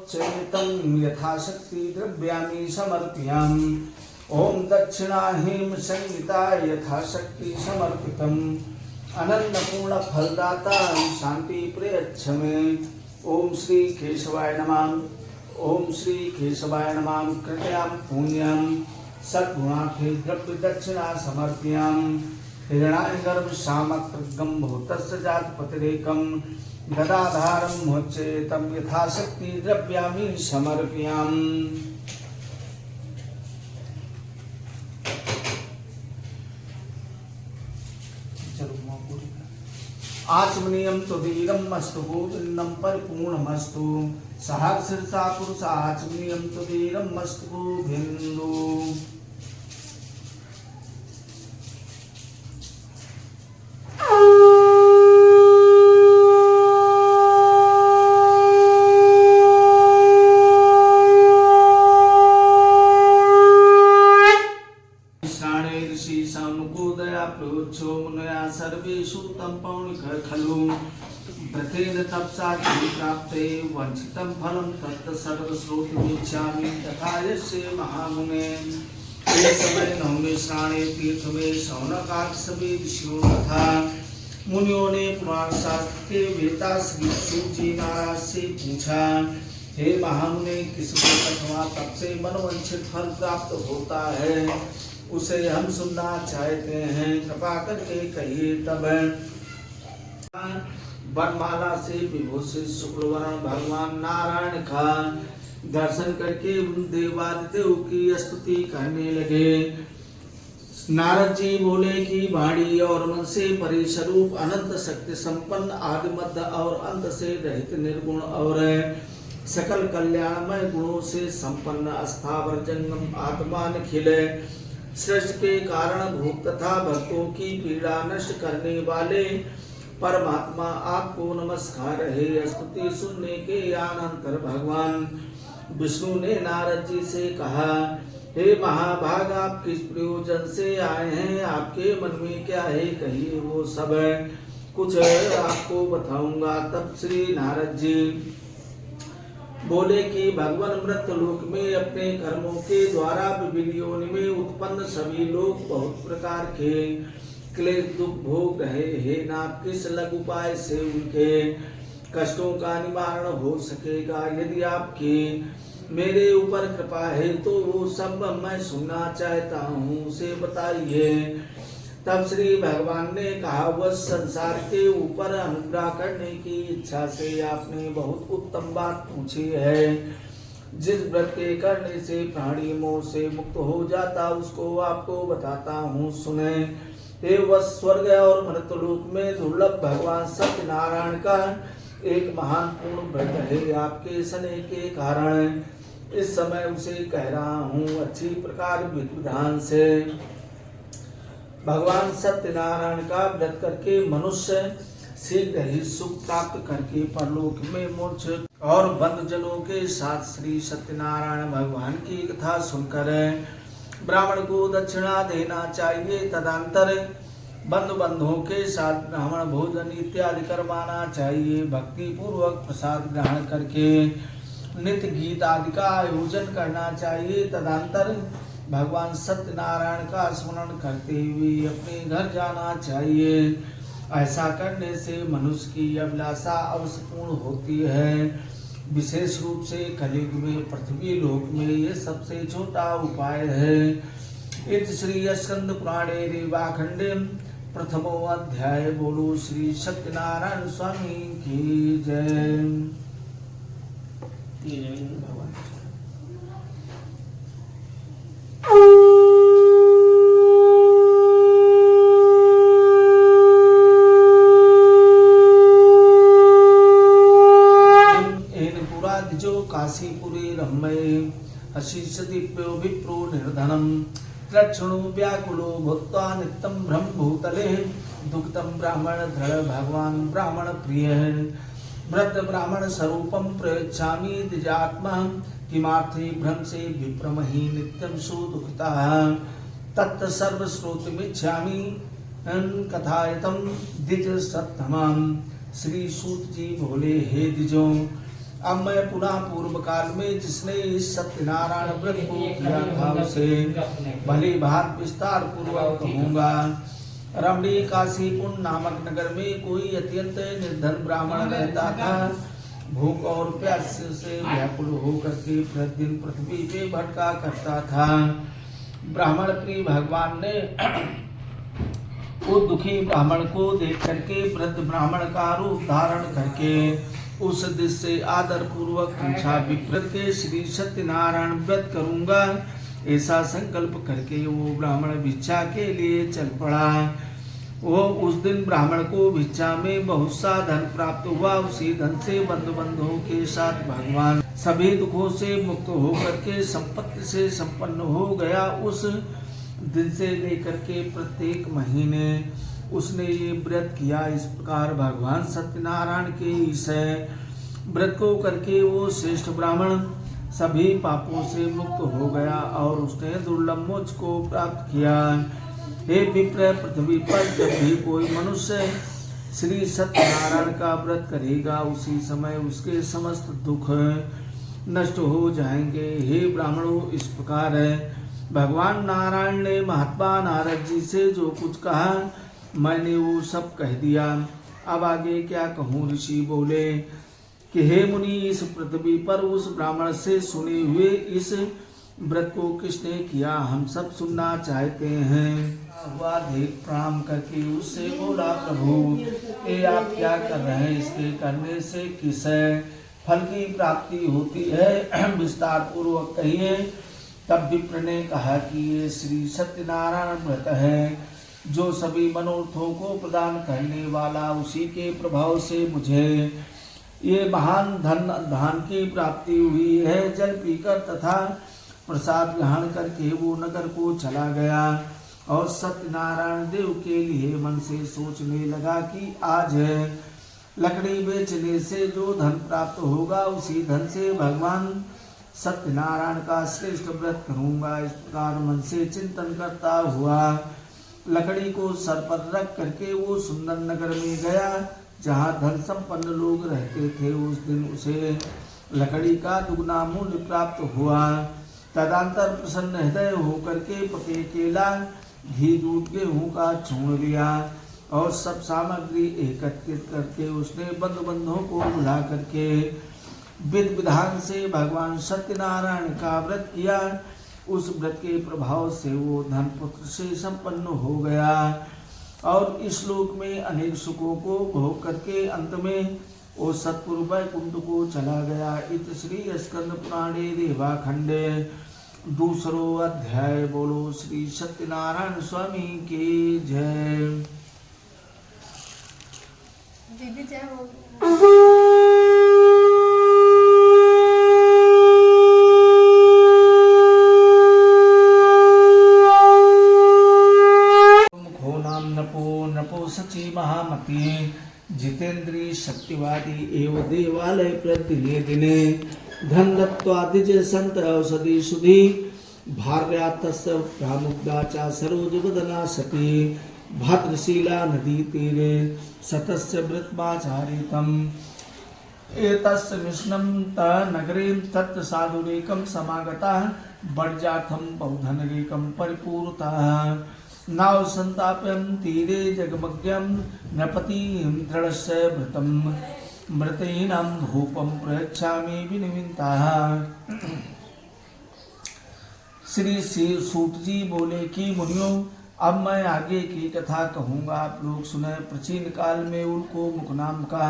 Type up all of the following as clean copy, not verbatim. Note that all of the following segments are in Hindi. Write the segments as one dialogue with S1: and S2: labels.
S1: चेतं यथाशक्ति द्रव्याणि समर्पयामि। ओम दक्षिणाहीम संहिता यथाशक्ति समर्पितम्। अनन्नपूर्ण फलदाता शांति प्रयच्छमे। ओम श्री केशवाय नमः। ओम श्री केशवाय नमः। कृपयां पुण्यं सद्गुणार्थे द्रव्य दक्षिणा समर्पयामि। हिरणाय गर्भ सामक्रगं भूतस्य जातपतिरेकं गदाधारं मोचेतं यथाशक्ति द्रव्याणि समर्पयामि। आचमनीयं तुदीरं मस्तु गोविंदं परिपूर्णमस्तु। सहस्रसा पुरुष आचमनीयं तुदीरं मस्तु गोविंदो। सर्वेषु तं पौनिक खलु व्रतेन तपसा प्राप्ते वंचितं फलं तत् सर्वश्रोतमीच्छामि तथा यस्य महामुने। ये समय नवमे श्रावणे तीर्थ में शौनकादि सभी ऋषियों तथा मुनियों ने पुराण शास्त्र के वेता श्री सूत जी महाराज से पूछा, हे महामुने, किसको तथवा तप से मनोवांछित फल प्राप्त होता है, उसे हम सुनना चाहते हैं, कृपा करके कहिए। तब वनमाला से विभूषित शुक्रवर्ण भगवान नारायण का दर्शन करके देवादिदेव की स्तुति करने लगे। नारद जी बोले कि वाणी और मन से परिस्वरूप अनंत शक्ति संपन्न आदि मध्य और अंत से रहित निर्गुण और सकल कल्याणमय गुणों से संपन्न अस्थावर जंगम आत्मा निखिल सृष्टि के कारण भूख तथा भक्तों की पीड़ा नष्ट करने वाले परमात्मा आपको नमस्कार है। स्तुति सुनने के अनंतर भगवान विष्णु ने नारद जी से कहा, हे महाभाग, आप किस प्रयोजन से आए हैं, आपके मन में क्या है, कहिए, वो सब कुछ आपको बताऊंगा। तब श्री नारद जी बोले कि भगवान मृत्यलोक में अपने कर्मों के द्वारा विभिन्न योनि में उत्पन्न सभी लोग बहुत प्रकार के क्लेश दुख भोग रहे हैं। नाथ, किस लघु उपाय से उनके कष्टों का निवारण हो सकेगा? यदि आपकी मेरे ऊपर कृपा है तो वो सब मैं सुनना चाहता हूँ, उसे बताइए। तब श्री भगवान ने कहा, वह संसार के ऊपर अनुग्रह करने की इच्छा से आपने बहुत उत्तम बात पूछी है। जिस व्रत के करने से प्राणी मोह से मुक्त हो जाता, उसको आपको बताता हूँ, सुने। हे वह स्वर्ग और मृतलोक में दुर्लभ भगवान सत्यनारायण का एक महान पूर्ण व्रत है। आपके स्नेह के कारण इस समय उसे कह रहा हूँ, अच्छी प्रकार विधान से। भगवान सत्यनारायण का व्रत करके मनुष्य शीघ्र ही सुख प्राप्त करके परलोक में मोक्ष और बंधुजनों के साथ श्री सत्यनारायण भगवान की कथा सुनकर ब्राह्मण को दक्षिणा देना चाहिए। तदंतर बंधुओं के साथ ब्राह्मण भोजन इत्यादि करवाना चाहिए। भक्ति पूर्वक प्रसाद ग्रहण करके नित्य गीत आदि का आयोजन करना चाहिए। तदंतर भगवान सत्यनारायण का स्मरण करते हुए अपने घर जाना चाहिए। ऐसा करने से मनुष्य की अभिलाषा अवश्य पूर्ण होती है। विशेष रूप से कलयुग में पृथ्वी लोक में ये सबसे छोटा उपाय है। इत श्री स्कंद पुराणे रेवाखंडे प्रथमो अध्याय। बोलो श्री सत्यनारायण स्वामी की जय। भगवान काशीपुरे रम्ये अशीष दिव्यो विप्रो निर्धनम त्रक्षणो व्याकुलो भूत्वा नित्यं ब्रह्मभूतले दुग्धं ब्राह्मण दृढ़ भगवान ब्राह्मण प्रिय व्रत ब्राह्मण स्वरूपम प्रयच्छामि द्विजात्मा किमार्थे भ्रम से विप्रमहि नित्यं सुदुखिता तत् सर्वश्रोतमिच्छामि कथायतम द्विज सत्तमम्। श्री सूत जी बोले, हे द्विजों, अब मैं पुनः पूर्व काल में जिसने इस सत्यनारायण व्रत को किया था उसे भली भांति विस्तार पूर्वक कहूँगा। रमणी काशीपुर नामक नगर में कोई अत्यंत निर्धन ब्राह्मण रहता था। भूख और प्यास से व्याकुल होकर के प्रतिदिन पृथ्वी पे भटका करता था। ब्राह्मण प्रिय भगवान ने उस दुखी ब्राह्मण को देख करके वृद्ध ब्राह्मण का रूप धारण करके उस दिश से आदर पूर्वक पूछा, विप्र के श्री सत्यनारायण व्रत करूंगा ऐसा संकल्प करके वो ब्राह्मण भिक्षा के लिए चल पड़ा। वो उस दिन ब्राह्मण को भिक्षा में बहुत सा धन प्राप्त हुआ। उसी धन से बंधु बंधुओं के साथ भगवान सभी दुखों से मुक्त होकर के संपत्ति से संपन्न हो गया। उस दिन से लेकर के प्रत्येक महीने उसने ये व्रत किया। इस प्रकार भगवान सत्यनारायण के इस व्रत को करके वो श्रेष्ठ ब्राह्मण सभी पापों से मुक्त हो गया और उसने दुर्लभ मोक्ष को प्राप्त किया। हे विप्र, पृथ्वी पर जब भी कोई मनुष्य श्री सत्यनारायण का व्रत करेगा उसी समय उसके समस्त दुख नष्ट हो जाएंगे। हे ब्राह्मणों, इस प्रकार भगवान नारायण ने महात्मा नारद जी से जो कुछ कहा मैंने वो सब कह दिया। अब आगे क्या कहूँ। ऋषि बोले कि हे मुनि, इस पृथ्वी पर उस ब्राह्मण से सुने हुए इस व्रत को किसने किया हम सब सुनना चाहते हैं। हुआ देख प्रणाम करके उससे बोला, प्रभु ये आप क्या कर रहे हैं, इसके करने से किस फल की प्राप्ति होती है, विस्तार पूर्वक कहिए। तब विप्र ने कहा कि ये श्री सत्यनारायण व्रत है जो सभी मनोरथों को प्रदान करने वाला। उसी के प्रभाव से मुझे ये महान धन की प्राप्ति हुई है। जल पीकर तथा प्रसाद ग्रहण करके वो नगर को चला गया और सत्यनारायण देव के लिए मन से सोचने लगा कि आज लकड़ी बेचने से जो धन प्राप्त होगा उसी धन से भगवान सत्यनारायण का श्रेष्ठ व्रत करूंगा। इस प्रकार मन से चिंतन करता हुआ लकड़ी को सर पर रख करके वो सुंदर नगर में गया जहाँ धन संपन्न लोग रहते थे। उस दिन उसे लकड़ी का दुगना मूल्य प्राप्त हुआ। तदंतर प्रसन्न हृदय होकर के पके केला, घी, दूध, गेहूं का चूर्ण लिया और सब सामग्री एकत्रित करके उसने बंधु बंधुओं को बुला करके विध विधान से भगवान सत्यनारायण का व्रत किया। उस व्रत के प्रभाव से वो धन पुत्र से संपन्न हो गया और इस लोक में अनेक सुखों को भोग करके अंत में वो सतपुर वैकुंठ को चला गया। इत श्री स्कंद पुराणे देवाखंडे दूसरो अध्याय। बोलो श्री सत्यनारायण स्वामी की जय।
S2: दीदी जय हो।
S1: नपो सची महामती जितेंद्री शक्तिवादी एवं देवालय प्रति दिने धन दत्त्वा द्विज संत औषधि सुधि भार्या तस्य प्रामुग्धा सरोज वदना सती भद्रशीला नदी तीरे सतस्य वृत्माचारितम् एतस्य विष्णुं तनगरीं तत् साधुरेकं समागतः वर्जार्थं बहुधनरेकं परिपूर्तः नाव संताप्यं तीरे जगमग्यं नृपतिं दृढस्य व्रतं मृतेनां धूपं प्रयच्छामि विनिमिताः। श्री सूत जी बोले कि मुनियों, अब मैं आगे की कथा कहूँगा, आप लोग सुने। प्राचीन काल में उनको मुख नाम का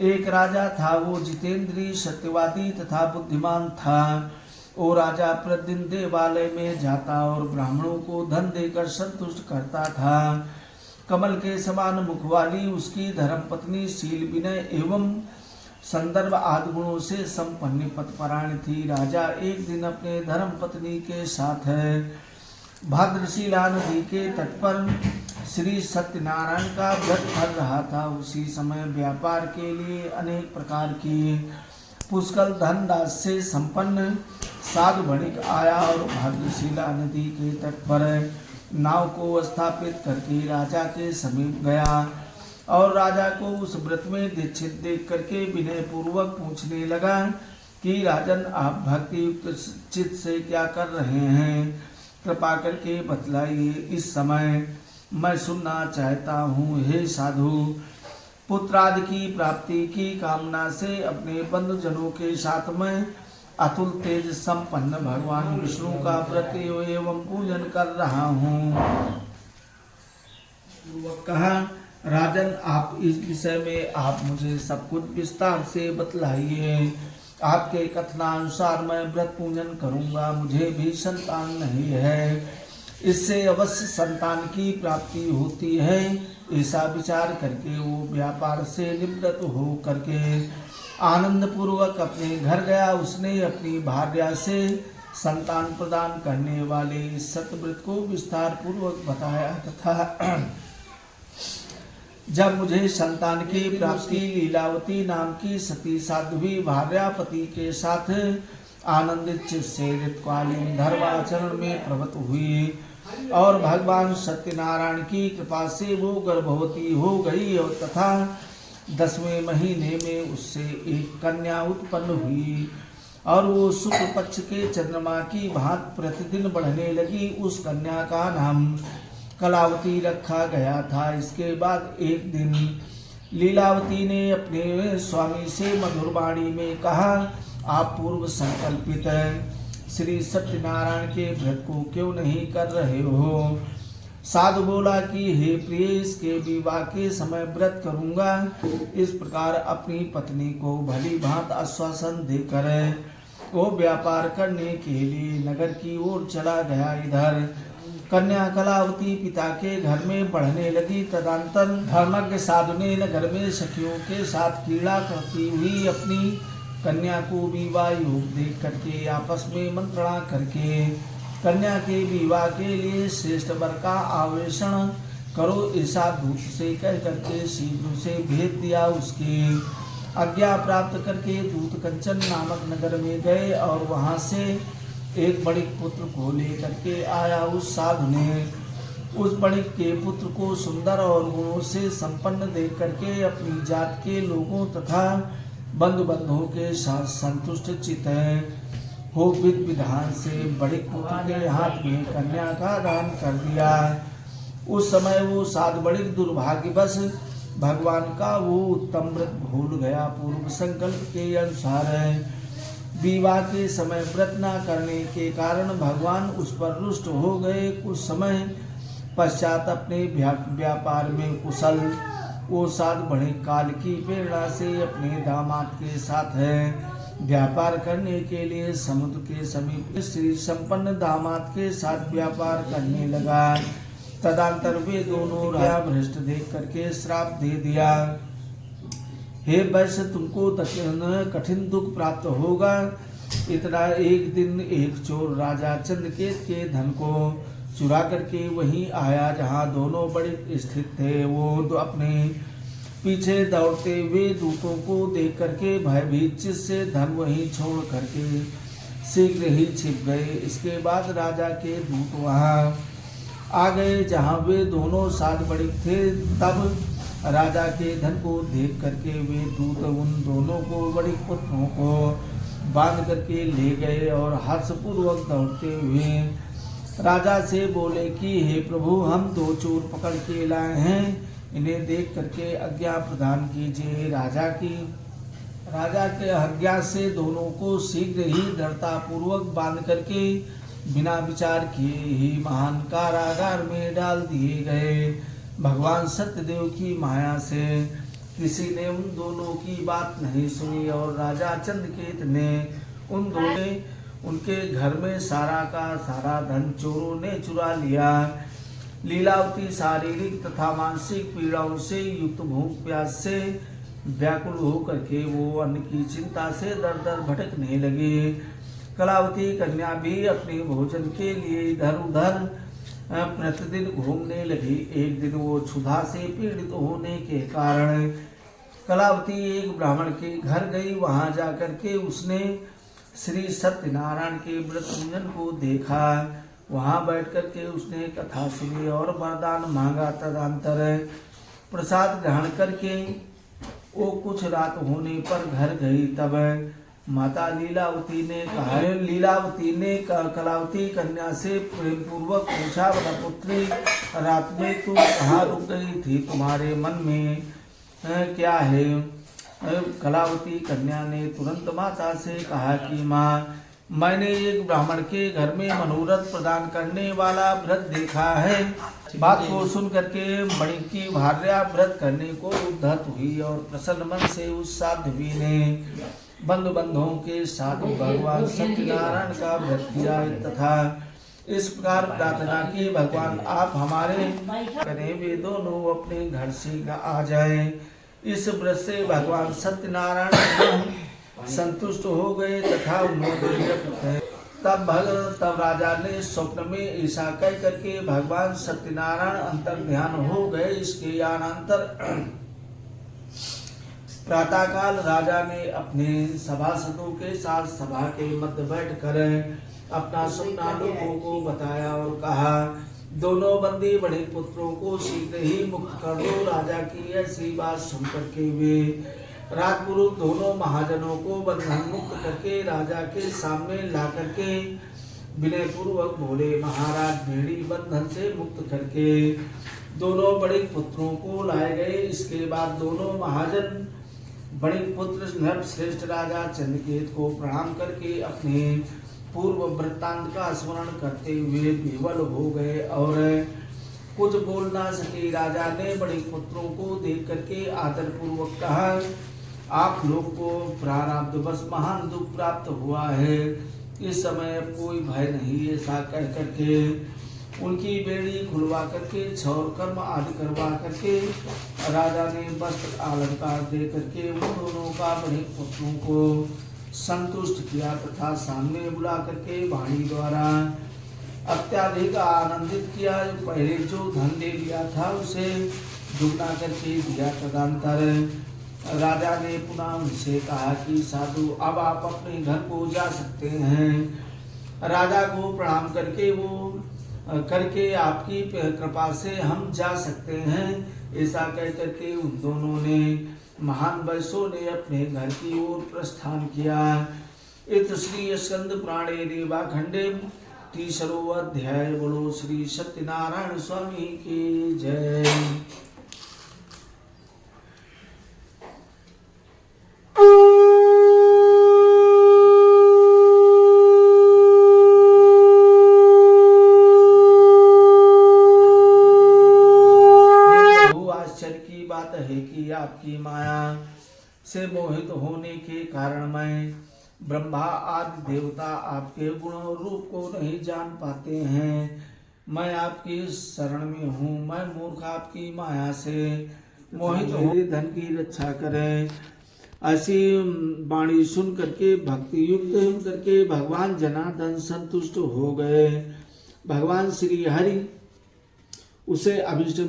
S1: एक राजा था। वो जितेंद्रीय सत्यवादी तथा बुद्धिमान था। वो राजा प्रतिदिन देवालय में जाता और ब्राह्मणों को धन देकर संतुष्ट करता था। कमल के समान मुख वाली उसकी धर्मपत्नी शील, विनय एवं संदर्भ आदि गुणों से संपन्न पतिपरायण थी। राजा एक दिन अपने धर्मपत्नी के साथ भाद्रशिला नदी के तट पर श्री सत्यनारायण का व्रत कर रहा था। उसी समय व्यापार के लिए अनेक प्रकार की पुष्कल धन दास से संपन्न साधु वणिक आया और भाद्रशिला नदी के तट पर नाव को स्थापित करके राजा के समीप गया। और राजा को उस व्रत में दीक्षित देख करके विनय पूर्वक पूछने लगा कि राजन, आप भक्ति युक्त चित्त से क्या कर रहे हैं, कृपा करके बतलाइए, इस समय मैं सुनना चाहता हूँ। हे साधु, पुत्रादि की प्राप्ति की कामना से अपने बंधुजनों के साथ में अतुल तेज संपन्न भगवान विष्णु का व्रत एवं पूजन कर रहा हूँ। कहा, राजन, आप इस विषय में आप मुझे सब कुछ विस्तार से बतलाइए। आपके कथनानुसार मैं व्रत पूजन करूंगा। मुझे भी संतान नहीं है, इससे अवश्य संतान की प्राप्ति होती है। ऐसा विचार करके वो व्यापार से निवृत्त हो करके आनंद पूर्वक अपने घर गया। उसने अपनी भार्या से संतान प्रदान करने वाले इस सतव्रत को विस्तार पूर्वक बताया तथा जब मुझे संतान की प्राप्ति लीलावती नाम की सती साध्वी भार्यापति के साथ आनंदित चित्त से ऋतुकालीन धर्माचरण में प्रवृत्त हुई और भगवान सत्यनारायण की कृपा से वो गर्भवती हो गई और तथा 10वें महीने में उससे एक कन्या उत्पन्न हुई और वो शुक्ल पक्ष के चंद्रमा की भांति प्रतिदिन बढ़ने लगी। उस कन्या का नाम कलावती रखा गया था। इसके बाद एक दिन लीलावती ने अपने स्वामी से मधुर वाणी में कहा, आप पूर्व संकल्पित श्री सत्यनारायण के व्रत को क्यों नहीं कर रहे हो। साधु बोला कि हे प्रिय, इसके विवाह के समय व्रत करूंगा। इस प्रकार अपनी पत्नी को भली भांत आश्वासन देकर वो व्यापार करने के लिए नगर की ओर चला गया। इधर कन्या कलावती पिता के घर में बढ़ने लगी। तदंतर धर्मज्ञ साधु ने नगर में सखियों के साथ क्रीड़ा करती हुई अपनी कन्या को विवाह योग देख करके आपस में मंत्रणा करके कन्या के विवाह के लिए श्रेष्ठ वर का आवेशण करो, ऐसा दूत से कह करके शीघ्र से भेज दिया। उसकी आज्ञा प्राप्त करके दूत कंचन नामक नगर में गए और वहां से एक बड़िक पुत्र को लेकर के आया। उस साधु ने उस बड़िक के पुत्र को सुंदर और गुणों से संपन्न देख करके अपनी जात के लोगों तथा बंधु बंधुओं के साथ संतुष्ट चित्त हो विध विधान से बड़िक पुत्र के हाथ में कन्या का दान कर दिया। उस समय वो साधु बड़िक दुर्भाग्यवश भगवान का वो उत्तम व्रत भूल गया। पूर्व संकल्प के अनुसार विवाह के समय व्रत न करने के कारण भगवान उस पर रुष्ट हो गए। कुछ समय पश्चात अपने व्यापार में कुशल वो साधु बड़े काल की प्रेरणा से अपने दामाद के साथ व्यापार करने के लिए समुद्र के समीप श्री संपन्न दामाद के साथ व्यापार करने लगा। तदंतर वे दोनों राजा भ्रष्ट देख करके श्राप दे दिया, हे वैश्य, तुमको कठिन दुख प्राप्त होगा। इतना एक दिन एक चोर राजा चंद्रकेत के धन को चुरा करके वहीं आया जहाँ दोनों बड़े स्थित थे। वो अपने पीछे दौड़ते हुए दूतों को देख करके भयभीत चित्त से धन वहीं छोड़ करके शीघ्र ही छिप गए। इसके बाद राजा के दूत वहाँ आ गए जहाँ वे दोनों साथ बड़े थे। तब राजा के धन को देख करके वे दूत उन दोनों को बड़े पुत्रों को बांध करके ले गए और हर्षपूर्वक दौड़ते हुए राजा से बोले कि हे प्रभु, हम दो चोर पकड़ के लाए हैं, इन्हें देख करके आज्ञा प्रदान कीजिए। राजा के आज्ञा से दोनों को शीघ्र ही दृढ़ता पूर्वक बांध करके बिना विचार किए ही महान कारागार में डाल दिए गए। भगवान सत्यदेव की माया से किसी ने उन दोनों की बात नहीं सुनी और राजा चंद्रकेत ने उन दोनों उनके घर में सारा का सारा धन चोरों ने चुरा लिया। लीलावती शारीरिक तथा मानसिक पीड़ाओं से युक्त भूख प्यास से व्याकुल होकर के वो अन्न की चिंता से दर दर भटकने लगी। कलावती कन्या भी अपने भोजन के लिए इधर उधर प्रतिदिन घूमने लगी। एक दिन वो क्षुधा से पीड़ित होने के कारण कलावती एक ब्राह्मण के घर गई। वहां जाकर के उसने श्री सत्यनारायण के व्रत पूजन को देखा। वहां बैठ कर के उसने कथा सुनी और वरदान मांगा। तदंतर प्रसाद ग्रहण करके वो कुछ रात होने पर घर गई। तब माता लीलावती ने कलावती कन्या से प्रेम पूर्वक पूछा, पुत्री रात में तू कहाँ रुक गई थी, तुम्हारे मन में क्या है? कलावती कन्या ने तुरंत माता से कहा कि माँ, मैंने एक ब्राह्मण के घर में मनोरथ प्रदान करने वाला व्रत देखा है। बात को सुन करके मणि की भार्या व्रत करने को उद्धत हुई और प्रसन्न मन से उस साध्वी ने बंधुओं के साथ भगवान सत्यनारायण का व्रत किया तथा इस प्रकार प्रार्थना की, भगवान आप हमारे करें, वे दोनों अपने घर से आ जाएं। इस व्रत से भगवान सत्यनारायण संतुष्ट हो गए तथा उन्होंने तब राजा ने स्वप्न में ऐसा कह करके भगवान सत्यनारायण अंतर ध्यान हो गए। इसके अनंतर प्रातःकाल राजा ने अपने सभासदों के साथ सभा के मध्य बैठकर अपना सपना लोगों को बताया और कहा, दोनों बंदी बड़े पुत्रों को शीघ्र ही मुक्त कर दो। राजा की ऐसी बात सुनकर के वे राजपुरुष दोनों महाजनों को बंधन मुक्त करके राजा के सामने ला करके विनय पूर्वक बोले, महाराज, भेड़ी बंधन से मुक्त करके दोनों बड़े पुत्रों को लाए गए। इसके बाद दोनों महाजन बड़े पुत्र नृपश्रेष्ठ राजा चंद्रकेत को प्रणाम करके अपने पूर्व वृत्तांत का स्मरण करते हुए विह्वल हो गए और कुछ बोल ना सके। राजा ने बड़े पुत्रों को देख करके आदर पूर्वक कहा, आप लोग को प्रारब्धवश महान दुख प्राप्त हुआ है, इस समय कोई भय नहीं। ऐसा कह करके उनकी बेड़ी खुलवा करके छौर कर्म आदि करवा करके राजा ने वस्त्र अलंकार दे करके उन दोनों का बड़े पुत्रों को संतुष्ट किया तथा सामने बुला करके वाणी द्वारा अत्याधिक आनंदित किया। पहले जो धन दे लिया था उसे दुगना करके दिया। तदंतर राजा ने पुनः उनसे कहा कि साधु, अब आप अपने घर को जा सकते हैं। राजा को प्रणाम करके आपकी कृपा से हम जा सकते हैं। ऐसा कह करके उन दोनों ने महान वैश्यों ने अपने घर की ओर प्रस्थान किया। इत श्री स्कंद पुराणे रेवा खंडे 30वां अध्याय। बोलो श्री सत्यनारायण स्वामी की जय। है कि आपकी माया से मोहित होने के कारण मैं ब्रह्मा आदि देवता आपके गुण और रूप को नहीं जान पाते हैं। मैं आपकी शरण में हूँ। मैं मूर्ख आपकी माया से मोहित हो धन की रक्षा करें। ऐसी वाणी सुन करके भक्ति युक्त करके भगवान जनार्दन संतुष्ट हो गए। भगवान श्री हरि उसे अभिष्ट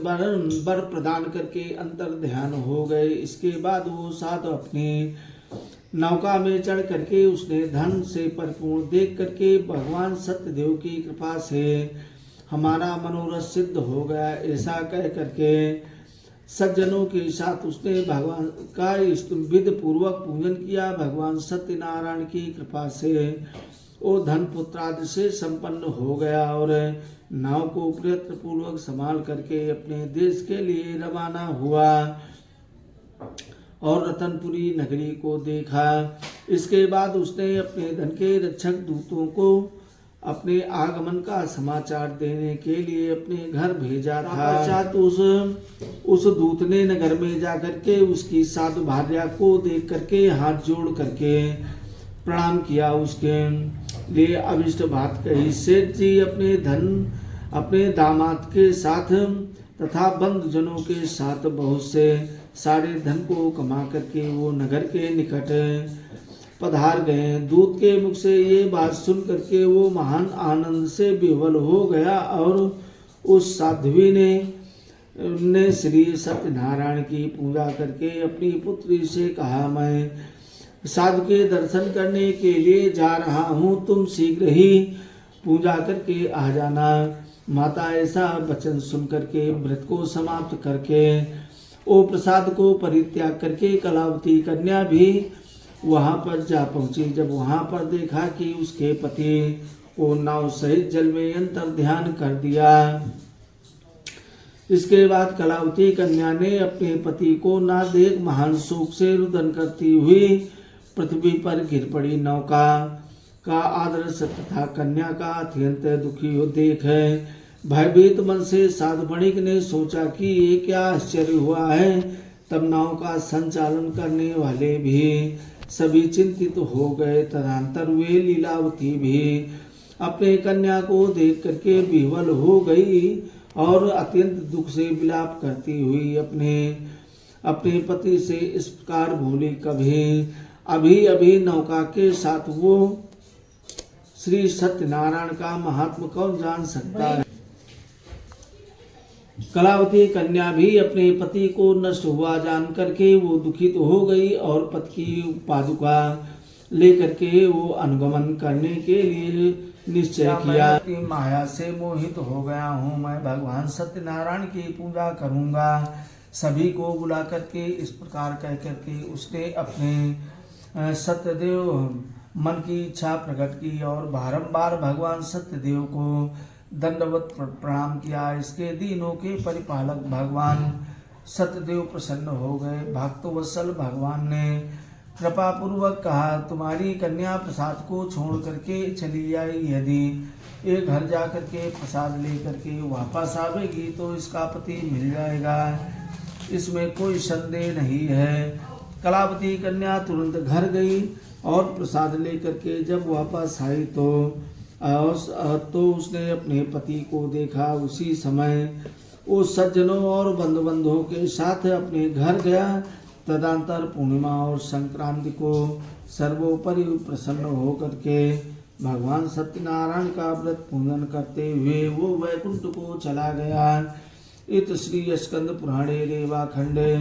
S1: वर प्रदान करके अंतर ध्यान हो गए। इसके बाद वो साधु अपने नौका में चढ़ करके उसने धन से परिपूर्ण देख करके भगवान सत्यदेव की कृपा से हमारा मनोरथ सिद्ध हो गया, ऐसा कह करके सज्जनों के साथ उसने भगवान का विधि पूर्वक पूजन किया। भगवान सत्यनारायण की कृपा से वो धन पुत्र आदि से संपन्न हो गया और नाव को प्रयत्न पूर्वक संभाल करके अपने देश के लिए रवाना हुआ और रतनपुरी नगरी को देखा। इसके बाद उसने अपने धन के रक्षक दूतों को अपने आगमन का समाचार देने के लिए अपने घर भेजा था। पश्चात उस दूत ने नगर में जाकर के उसकी साधु भार्या को देख करके हाथ जोड़ करके प्रणाम किया। उसके लिए अभिष्ट बात कही। सेठ जी अपने दामाद के साथ तथा बंधुजनों के साथ बहुत से सारे धन को कमा करके वो नगर के निकट पधार गए। दूत के मुख से ये बात सुन करके वो महान आनंद से विह्वल हो गया और उस साध्वी ने श्री सत्यनारायण की पूजा करके अपनी पुत्री से कहा, मैं साधु के दर्शन करने के लिए जा रहा हूँ, तुम शीघ्र ही पूजा करके आ जाना। माता ऐसा वचन सुन करके व्रत को समाप्त करके वो प्रसाद को परित्याग करके कलावती कन्या भी वहां पर जा पहुंची। जब वहां पर देखा कि उसके पति को नाव सहित जल में अंतर ध्यान कर दिया। इसके बाद कलावती कन्या ने अपने पति को ना देख महान शोक से रुदन करती हुई पृथ्वी पर गिर पड़ी। नौका का आदर सत्य था। कन्या का अत्यंत दुखी हो देख भयभीत मन से साधु वणिक ने सोचा कि ये क्या आश्चर्य हुआ है। तब नाव का संचालन करने वाले भी सभी चिंतित हो गए। तदंतर वे लीलावती भी अपने कन्या को देख करके विह्वल हो गई और अत्यंत दुख से विलाप करती हुई अपने पति से इस प्रकार बोली, कभी अभी अभी नौका के साथ वो श्री सत्यनारायण का महात्मा कौन जान सकता है। कलावती कन्या भी अपने पति को नष्ट हुआ जान करके वो दुखित हो गई और पति की पादुका लेकर के वो अनुगमन करने के लिए निश्चय किया कि माया से मोहित हो गया हूँ, मैं भगवान सत्यनारायण की पूजा करूँगा। सभी को बुला करके इस प्रकार कह करके उसने अपने सत्यदेव मन की इच्छा प्रकट की और बारंबार भगवान सत्यदेव को दंडवत प्रणाम किया। इसके दिनों के परिपालक भगवान सत्यदेव प्रसन्न हो गए। भक्तवत्सल भगवान ने कृपा पूर्वक कहा, तुम्हारी कन्या प्रसाद को छोड़ करके चली आई, यदि ये घर जा करके प्रसाद ले करके वापस आवेगी तो इसका पति मिल जाएगा, इसमें कोई संदेह नहीं है। कलावती कन्या तुरंत घर गई और प्रसाद ले करके जब वापस आई तो उसने अपने पति को देखा। उसी समय वो सज्जनों और बंधु बंधुओं के साथ अपने घर गया। तदंतर पूर्णिमा और संक्रांति को सर्वोपरि प्रसन्न होकर के भगवान सत्यनारायण का व्रत पूजन करते हुए वो वैकुंठ को चला गया। इत श्री स्कंद पुराणे रेवा खंडे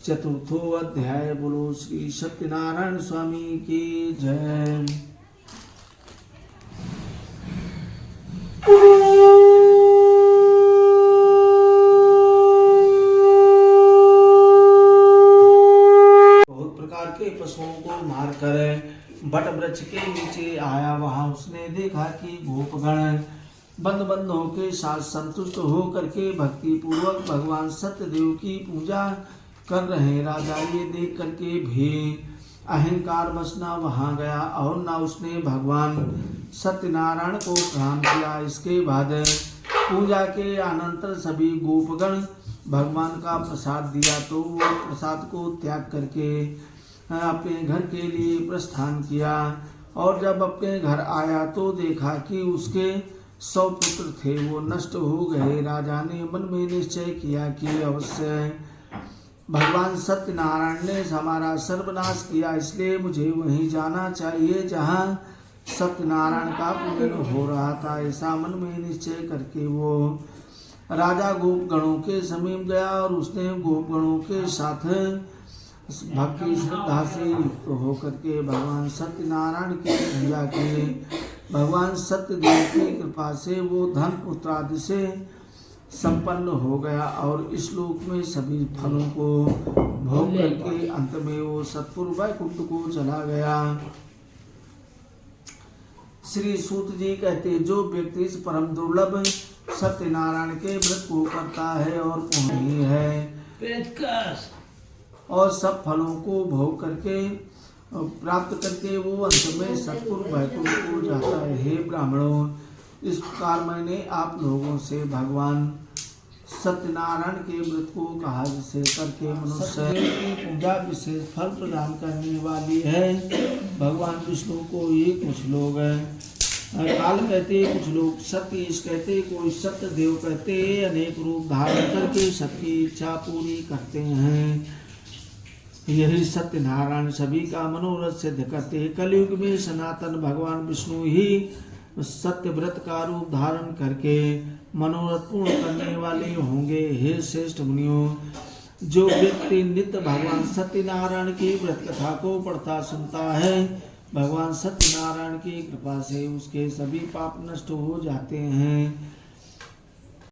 S1: चतुर्थो अध्याय। बोलो श्री सत्यनारायण स्वामी की जय। बहुत प्रकार के पशुओं को मार कर बट वृक्ष के नीचे आया। वहां उसने देखा कि गोपगण बंद बंधुओं के साथ संतुष्ट हो करके भक्ति पूर्वक भगवान सत्यदेव की पूजा कर रहे। राजा ये देख करके भी अहंकार वश न वहां गया और न उसने भगवान सत्यनारायण को प्रणाम किया। इसके बाद पूजा के अनंतर सभी गोपगण भगवान का प्रसाद दिया तो वो प्रसाद को त्याग करके अपने घर के लिए प्रस्थान किया। और जब अपने घर आया तो देखा कि उसके 100 पुत्र थे वो नष्ट हो गए। राजा ने मन में निश्चय किया कि अवश्य भगवान सत्यनारायण ने हमारा सर्वनाश किया, इसलिए मुझे वहीं जाना चाहिए जहाँ सत्यनारायण का पूजन हो रहा था। ऐसा मन में निश्चय करके वो राजा गोपगणों के समीप गया और उसने गोपगणों के साथ भक्ति श्रद्धा से युक्त होकर के भगवान सत्यनारायण की पूजा की। भगवान सत्यदेव की कृपा से वो धन पुत्र आदि से संपन्न हो गया और इस लोक में सभी फलों को भोग करके अंत में वो सतपुर वैकुंठ को चला गया। श्री सूत जी कहते, जो व्यक्ति इस परम दुर्लभ सत्यनारायण के व्रत को करता है और पुण्य है और सब फलों को भोग करके प्राप्त करके वो अंत में सतपुर वैकुंठ को जाता है। हे ब्राह्मणों, इस प्रकार मैंने आप लोगों से भगवान सत्यनारायण के व्रत को कहा, जिसे करके मनुष्य की पूजा विशेष फल प्रदान करने वाली है। भगवान विष्णु को ही कुछ लोग काल कहते, कुछ लोग सतीश कहते, कोई सत्य देव कहते, अनेक रूप धारण करके सबकी इच्छा पूरी करते हैं। यही सत्यनारायण सभी का मनोरथ सिद्ध करते हैं। कलयुग में सनातन भगवान विष्णु ही सत्य व्रत का रूप धारण करके मनोरथ पूर्ण करने वाले होंगे। हे श्रेष्ठ मुनियों, जो व्यक्ति नित्य भगवान सत्यनारायण की व्रत कथा को पढ़ता सुनता है, भगवान सत्यनारायण की कृपा से उसके सभी पाप नष्ट हो जाते हैं।